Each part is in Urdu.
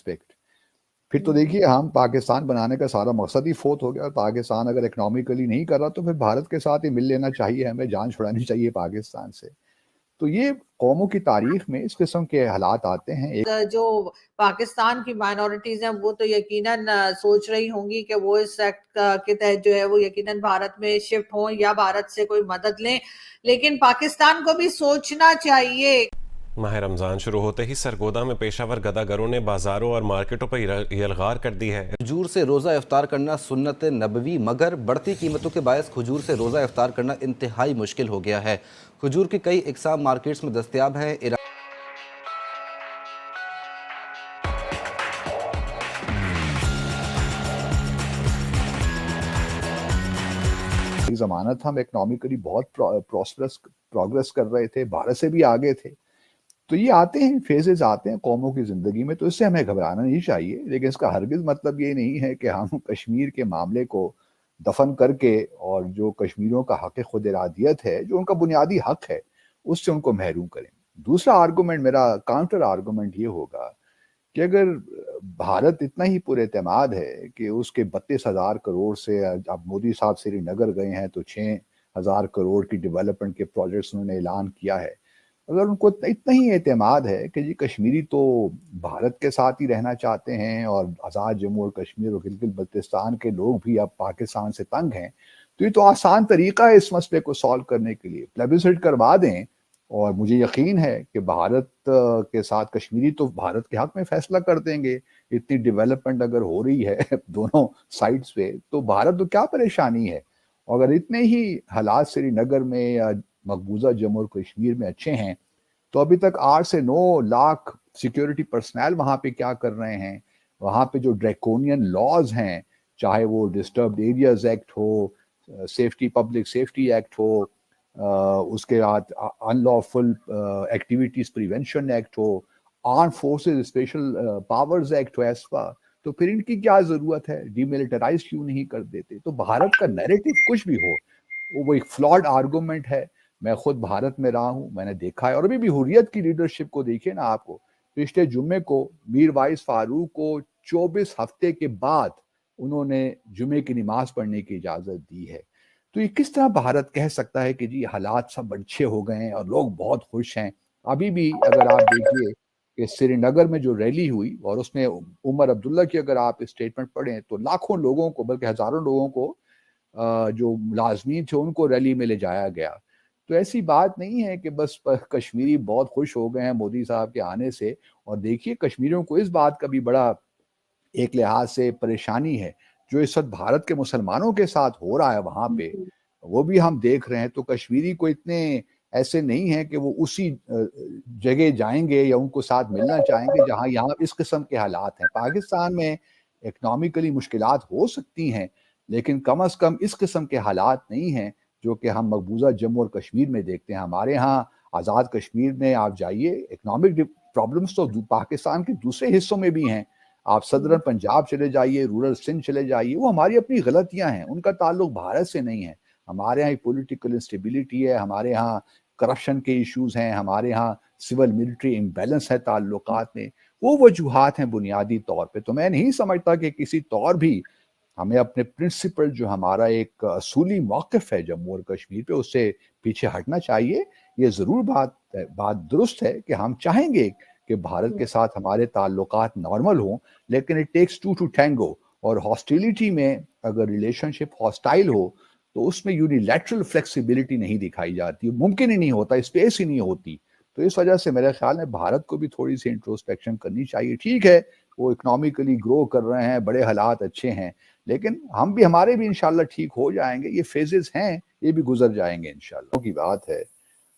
کانفلکٹ. پھر تو دیکھیے ہم پاکستان بنانے کا سارا مقصد ہی فوت ہو گیا. پاکستان اگر اکنامیکلی نہیں کر رہا تو پھر بھارت کے ساتھ ہی مل لینا چاہیے, ہمیں جان چھڑانی چاہیے پاکستان سے. تو یہ قوموں کی تاریخ میں اس قسم کے حالات آتے ہیں. جو پاکستان کی مائنورٹیز ہیں وہ تو یقیناً سوچ رہی ہوں گی کہ وہ اس ایکٹ کے تحت جو ہے وہ یقیناً بھارت میں شفٹ ہوں یا بھارت سے کوئی مدد لیں, لیکن پاکستان کو بھی سوچنا چاہیے. ماہ رمضان شروع ہوتے ہی سرگودا میں پیشہ ور گداگروں نے بازاروں اور مارکیٹوں پر یلغار کر دی ہے. کھجور سے روزہ افطار کرنا سنت نبوی, مگر بڑھتی قیمتوں کے باعث کھجور سے روزہ افطار کرنا انتہائی مشکل ہو گیا ہے. کھجور کی کئی اقسام مارکیٹس میں دستیاب ہیں. ضمانت ہم اکنامیکلی بہت پروگرس کر رہے تھے, بھارت سے بھی آگے تھے. تو یہ آتے ہیں, فیزز آتے ہیں قوموں کی زندگی میں, تو اس سے ہمیں گھبرانا نہیں چاہیے. لیکن اس کا ہرگز مطلب یہ نہیں ہے کہ ہم کشمیر کے معاملے کو دفن کر کے اور جو کشمیریوں کا حق خود ارادیت ہے, جو ان کا بنیادی حق ہے, اس سے ان کو محروم کریں. دوسرا آرگومنٹ, میرا کاؤنٹر آرگومنٹ یہ ہوگا کہ اگر بھارت اتنا ہی پر اعتماد ہے کہ اس کے 32,000 کروڑ سے, اب مودی صاحب سری نگر گئے ہیں تو 6,000 کروڑ کی ڈیولپمنٹ کے پروجیکٹس انہوں نے اعلان کیا ہے, اگر ان کو اتنا ہی اعتماد ہے کہ جی کشمیری تو بھارت کے ساتھ ہی رہنا چاہتے ہیں اور آزاد جموں اور کشمیر اور گلگت بلتستان کے لوگ بھی اب پاکستان سے تنگ ہیں, تو یہ تو آسان طریقہ ہے اس مسئلے کو سالو کرنے کے لیے, پلیبسسائٹ کروا دیں. اور مجھے یقین ہے کہ بھارت کے ساتھ کشمیری تو بھارت کے حق میں فیصلہ کر دیں گے. اتنی ڈیولپمنٹ اگر ہو رہی ہے دونوں سائڈز پہ, تو بھارت تو کیا پریشانی ہے. اور اگر اتنے ہی حالات سری نگر میں یا مقبوضہ جموں اور کشمیر میں اچھے ہیں, تو ابھی تک 8 سے 9 لاکھ سیکیورٹی پرسنل وہاں پہ کیا کر رہے ہیں. وہاں پہ جو ڈریکونین لاز ہیں, چاہے وہ ڈسٹربڈ ایریاز ایکٹ ہو, پبلک سیفٹی ایکٹ ہو, اس کے بعد ان لافل ایکٹیویٹیز پریونشن ایکٹ ہو, arm forces special powers act ہو, ایسپا, تو پھر ان کی کیا ضرورت ہے, ڈی ملٹرائز کیوں نہیں کر دیتے. تو بھارت کا نیریٹو کچھ بھی ہو, وہ ایک فلاڈ آرگومنٹ ہے. میں خود بھارت میں رہا ہوں, میں نے دیکھا ہے. اور ابھی بھی حریت کی لیڈرشپ کو دیکھیں نا آپ کو, پچھلے جمعے کو میر وائس فاروق کو 24 ہفتے کے بعد انہوں نے جمعے کی نماز پڑھنے کی اجازت دی ہے. تو یہ کس طرح بھارت کہہ سکتا ہے کہ جی حالات سب اچھے ہو گئے ہیں اور لوگ بہت خوش ہیں. ابھی بھی اگر آپ دیکھیے کہ سری نگر میں جو ریلی ہوئی, اور اس میں عمر عبداللہ کی اگر آپ اسٹیٹمنٹ پڑھیں, تو لاکھوں لوگوں کو, بلکہ ہزاروں لوگوں کو, جو ملازمین تھے ان کو ریلی میں لے جایا گیا. تو ایسی بات نہیں ہے کہ بس کشمیری بہت خوش ہو گئے ہیں مودی صاحب کے آنے سے. اور دیکھیے کشمیریوں کو اس بات کا بھی بڑا ایک لحاظ سے پریشانی ہے, جو اس وقت بھارت کے مسلمانوں کے ساتھ ہو رہا ہے وہاں پہ, وہ بھی ہم دیکھ رہے ہیں. تو کشمیری کو اتنے ایسے نہیں ہیں کہ وہ اسی جگہ جائیں گے یا ان کو ساتھ ملنا چاہیں گے جہاں یہاں اس قسم کے حالات ہیں. پاکستان میں اکنامیکلی مشکلات ہو سکتی ہیں, لیکن کم از کم اس قسم کے حالات نہیں ہیں جو کہ ہم مقبوضہ جموں اور کشمیر میں دیکھتے ہیں. ہمارے ہاں آزاد کشمیر میں آپ جائیے, اکنامک پرابلمس تو پاکستان کے دوسرے حصوں میں بھی ہیں. آپ صدرن پنجاب چلے جائیے, رورل سندھ چلے جائیے, وہ ہماری اپنی غلطیاں ہیں, ان کا تعلق بھارت سے نہیں ہے. ہمارے ہاں پولیٹیکل انسٹیبلٹی ہے, ہمارے ہاں کرپشن کے ایشوز ہیں, ہمارے ہاں سول ملٹری امبیلنس ہے تعلقات میں. وہ وجوہات ہیں بنیادی طور پہ. تو میں نہیں سمجھتا کہ کسی طور بھی ہمیں اپنے پرنسپل, جو ہمارا ایک اصولی موقف ہے جموں اور کشمیر پہ, اس سے پیچھے ہٹنا چاہیے. یہ ضرور بات درست ہے کہ ہم چاہیں گے کہ بھارت کے ساتھ ہمارے تعلقات نارمل ہوں, لیکن اٹ ٹیکس ٹو ٹینگو. اور ہاسٹیلیٹی میں اگر ریلیشن شپ ہاسٹائل ہو تو اس میں یونیلیٹرل فلیکسیبلٹی نہیں دکھائی جاتی, ممکن ہی نہیں ہوتا, اسپیس ہی نہیں ہوتی. تو اس وجہ سے میرے خیال میں بھارت کو بھی تھوڑی سی انٹروسپیکشن کرنی چاہیے. ٹھیک ہے وہ اکنامیکلی گرو کر رہے ہیں, بڑے حالات اچھے ہیں, لیکن ہم بھی, ہمارے بھی انشاءاللہ ٹھیک ہو جائیں گے. یہ فیزز ہیں, یہ بھی گزر جائیں گے انشاءاللہ کی بات ہے.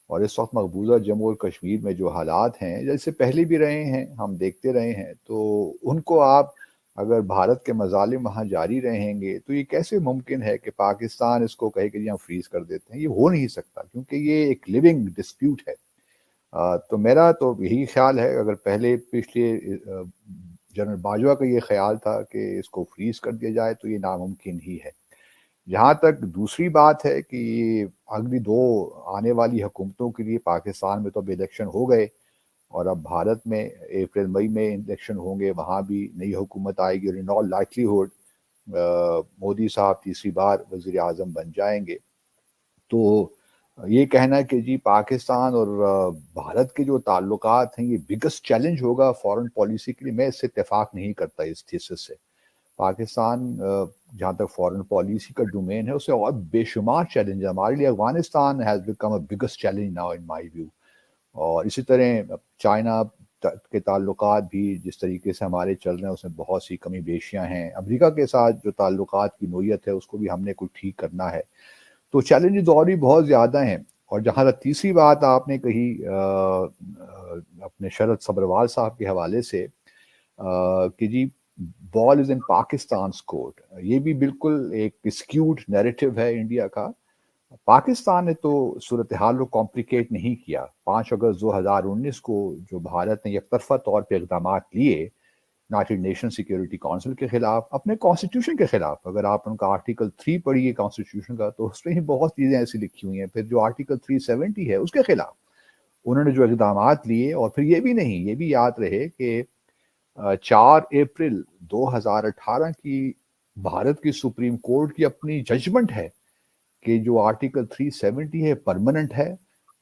اور اس وقت مقبوضہ جموں اور کشمیر میں جو حالات ہیں, جیسے پہلے بھی رہے ہیں, ہم دیکھتے رہے ہیں, تو ان کو آپ اگر بھارت کے مظالم وہاں جاری رہیں گے تو یہ کیسے ممکن ہے کہ پاکستان اس کو کہے کہ ہم فریز کر دیتے ہیں. یہ ہو نہیں سکتا, کیونکہ یہ ایک لیونگ ڈسپیوٹ ہے. تو میرا تو یہی خیال ہے, اگر پہلے پچھلے جنرل باجوہ کا یہ خیال تھا کہ اس کو فریز کر دیا جائے, تو یہ ناممکن ہی ہے. جہاں تک دوسری بات ہے کہ اگلی 2 آنے والی حکومتوں کے لیے پاکستان میں تو اب الیکشن ہو گئے, اور اب بھارت میں اپریل مئی میں الیکشن ہوں گے، وہاں بھی نئی حکومت آئے گی، اور ان آل لائکلیہڈ مودی صاحب تیسری بار وزیر اعظم بن جائیں گے۔ تو یہ کہنا کہ جی پاکستان اور بھارت کے جو تعلقات ہیں یہ بگسٹ چیلنج ہوگا فارن پالیسی کے لیے، میں اس سے اتفاق نہیں کرتا اس تھیسس سے۔ پاکستان جہاں تک فارن پالیسی کا ڈومین ہے اسے اور بے شمار چیلنج ہے ہمارے لیے۔ Afghanistan has become a biggest challenge now in my view, اور اسی طرح چائنا کے تعلقات بھی جس طریقے سے ہمارے چل رہے ہیں اس میں بہت سی کمی بیشیاں ہیں۔ امریکہ کے ساتھ جو تعلقات کی نوعیت ہے اس کو بھی ہم نے کچھ ٹھیک کرنا ہے۔ تو چیلنجز اور بھی بہت زیادہ ہیں۔ اور جہاں تک تیسری بات آپ نے کہی اپنے شرد صبروال صاحب کے حوالے سے کہ جی بال از ان پاکستان's کورٹ، یہ بھی بالکل ایک اسکیوڈ نیریٹو ہے انڈیا کا۔ پاکستان نے تو صورتحال کو کمپلیکیٹ نہیں کیا۔ 5 اگست 2019 کو جو بھارت نے یک طرفہ طور پہ اقدامات لیے یونائٹڈ نیشن سیکیورٹی کونسل کے خلاف، اپنے کانسٹیٹیوشن کے خلاف، اگر آپ ان کا آرٹیکل 3 پڑھیے کانسٹیٹیوشن کا تو اس میں ہی بہت چیزیں ایسی لکھی ہوئی ہیں۔ پھر جو آرٹیکل 370 ہے اس کے خلاف انہوں نے جو اقدامات لیے، اور پھر یہ بھی نہیں، یہ بھی یاد رہے کہ 4 اپریل 2018 کی بھارت کی سپریم کورٹ کی اپنی ججمنٹ ہے کہ جو آرٹیکل 370 ہے پرماننٹ ہے،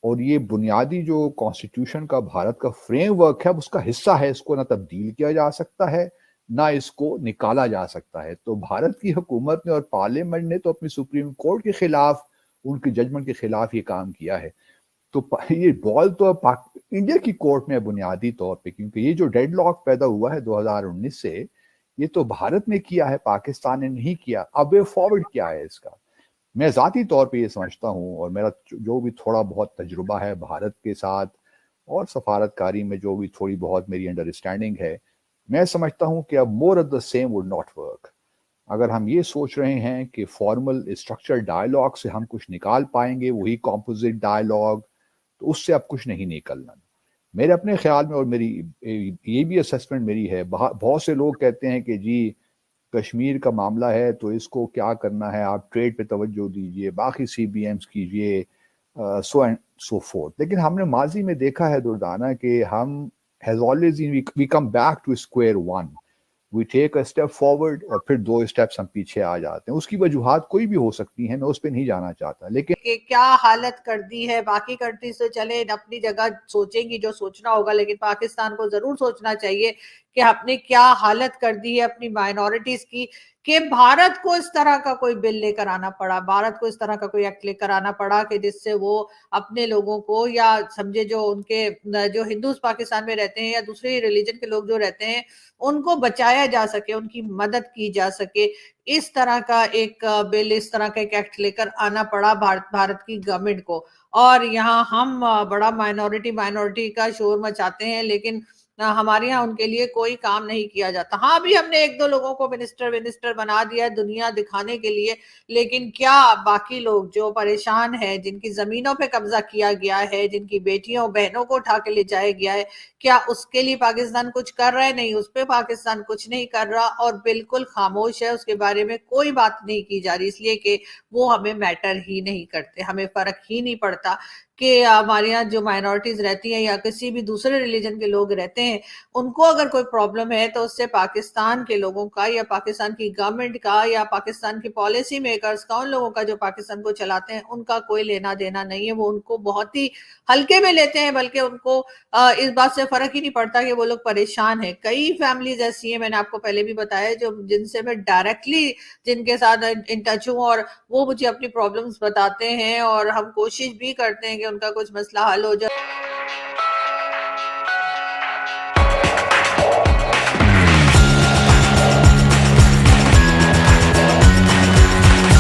اور یہ بنیادی جو کانسٹیٹیوشن کا بھارت کا فریم ورک ہے اس کا حصہ ہے، اس کو نہ تبدیل کیا جا سکتا ہے نہ اس کو نکالا جا سکتا ہے۔ تو بھارت کی حکومت نے اور پارلیمنٹ نے تو اپنی سپریم کورٹ کے خلاف، ان کی ججمنٹ کے خلاف یہ کام کیا ہے۔ تو یہ بال تو انڈیا کی کورٹ میں بنیادی طور پہ، کیونکہ یہ جو ڈیڈ لاک پیدا ہوا ہے 2019 سے، یہ تو بھارت نے کیا ہے، پاکستان نے نہیں کیا۔ اب وے فارورڈ کیا ہے اس کا؟ میں ذاتی طور پہ یہ سمجھتا ہوں، اور میرا جو بھی تھوڑا بہت تجربہ ہے بھارت کے ساتھ اور سفارت کاری میں جو بھی تھوڑی بہت میری انڈرسٹینڈنگ ہے، میں سمجھتا ہوں کہ اب more of the same would not work. اگر ہم یہ سوچ رہے ہیں کہ فارمل اسٹرکچر ڈائلاگ سے ہم کچھ نکال پائیں گے، وہی کمپوزٹ ڈائلاگ، تو اس سے اب کچھ نہیں نکلنا میرے اپنے خیال میں۔ اور میری یہ بھی اسسمنٹ میری ہے، بہت سے لوگ کہتے ہیں کہ جی کشمیر کا معاملہ ہے تو اس کو کیا کرنا ہے، آپ ٹریڈ پہ توجہ دیجئے، باقی سی بی ایمز کیجئے، سو اینڈ سو فورتھ۔ لیکن ہم نے ماضی میں دیکھا ہے دردانہ کہ ہم has always we come back to square one, we take a step forward اور پھر 2 اسٹیپس ہم پیچھے آ جاتے ہیں۔ اس کی وجوہات کوئی بھی ہو سکتی ہیں، میں اس پہ نہیں جانا چاہتا، لیکن کہ کیا حالت کر دی ہے باقی کنٹریز تو چلے اپنی جگہ سوچیں گی جو سوچنا ہوگا، لیکن پاکستان کو ضرور سوچنا چاہیے کہ آپ نے کیا حالت کر دی ہے اپنی مائنورٹیز کی، کہ بھارت کو اس طرح کا کوئی بل لے کر آنا پڑا، بھارت کو اس طرح کا کوئی ایکٹ لے کر آنا پڑا کہ جس سے وہ اپنے لوگوں کو، یا سمجھے جو ان کے جو ہندوز پاکستان میں رہتے ہیں یا دوسرے ریلیجن کے لوگ جو رہتے ہیں ان کو بچایا جا سکے، ان کی مدد کی جا سکے۔ اس طرح کا ایک بل، اس طرح کا ایک ایکٹ لے کر آنا پڑا بھارت کی گورنمنٹ کو، اور یہاں ہم بڑا مائنورٹی کا شور مچاتے ہیں، لیکن ہمارے یہاں ان کے لیے کوئی کام نہیں کیا جاتا۔ ہاں ابھی ہم نے 1-2 لوگوں کو منسٹر بنا دیا ہے دنیا دکھانے کے لیے، لیکن کیا باقی لوگ جو پریشان ہیں، جن کی زمینوں پہ قبضہ کیا گیا ہے، جن کی بیٹیوں بہنوں کو اٹھا کے لے جایا گیا ہے، کیا اس کے لیے پاکستان کچھ کر رہا ہے؟ نہیں، اس پہ پاکستان کچھ نہیں کر رہا، اور بالکل خاموش ہے، اس کے بارے میں کوئی بات نہیں کی جا رہی، اس لیے کہ وہ ہمیں میٹر ہی نہیں کرتے، ہمیں فرق ہی نہیں پڑتا کہ ہمارے یہاں جو مائنورٹیز رہتی ہیں یا کسی بھی دوسرے ریلیجن کے لوگ رہتے ہیں، ان کو اگر کوئی پرابلم ہے تو اس سے پاکستان کے لوگوں کا یا پاکستان کی گورنمنٹ کا یا پاکستان کی پالیسی میکرز کا، ان لوگوں کا جو پاکستان کو چلاتے ہیں، ان کا کوئی لینا دینا نہیں ہے۔ وہ ان کو بہت ہی ہلکے میں لیتے ہیں، بلکہ ان کو اس بات سے فرق ہی نہیں پڑتا کہ وہ لوگ پریشان ہیں۔ کئی فیملیز ایسی ہیں، میں نے آپ کو پہلے بھی بتایا، جن سے میں ڈائریکٹلی جن کے ساتھ ان ٹچ ہوں، اور وہ مجھے اپنی پرابلمز بتاتے ہیں، اور ہم کوشش بھی کرتے ہیں کہ ان کا کچھ مسئلہ حل ہو جائے۔